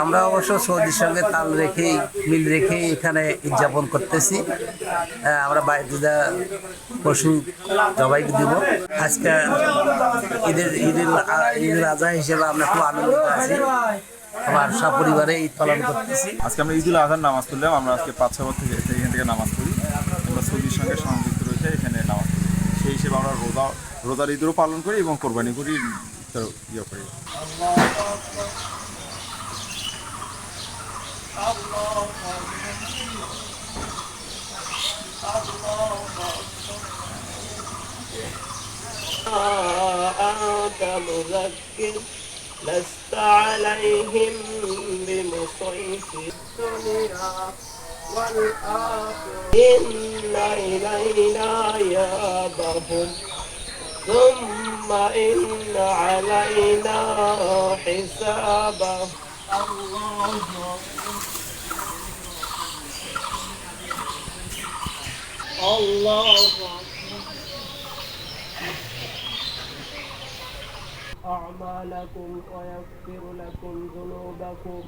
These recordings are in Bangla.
আমরা অবশ্য সৌদির সঙ্গে তাল রেখেই মিল রেখেই এখানে উদযাপন করতেছি। আমরা বাড়িতে যা পশু জবাই দিব। আজকে ঈদের আজহা হিসেবে আমরা খুব আনন্দিত আছি। আমার সপরিবারে ঈদ পালন করতেছি। আজকে আমরা ঈদুল আজহার নামাজ পড়লাম। আমরা আজকে 5-6 বছর থেকে এখান থেকে নামাজ পড়ি। আমরা সৌদির সঙ্গে সংযুক্ত রয়েছে এখানে নামাজ পড়ি। সেই হিসেবে আমরা রোজার ঈদেরও পালন করি এবং কোরবানি করি, ইয়ে করি। أنت مذكر لست عليهم بمسيطر الدنيا والآخرة إن إلينا إيابهم ثم إن علينا حسابهم الله أعمالكم ويغفر لكم ذنوبكم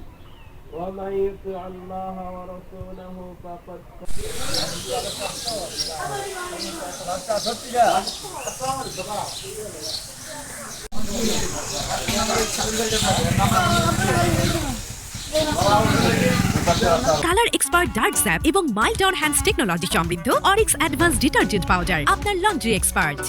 ومن يطع الله ورسوله فقد কালার এক্সপার্ট ডার্ক স্যাপ এবং মাইল্ড অন হ্যান্ডস টেকনোলজি সমৃদ্ধ অরিক্স অ্যাডভান্স ডিটারজেন্ট পাউডার আপনার লন্ড্রি এক্সপার্ট।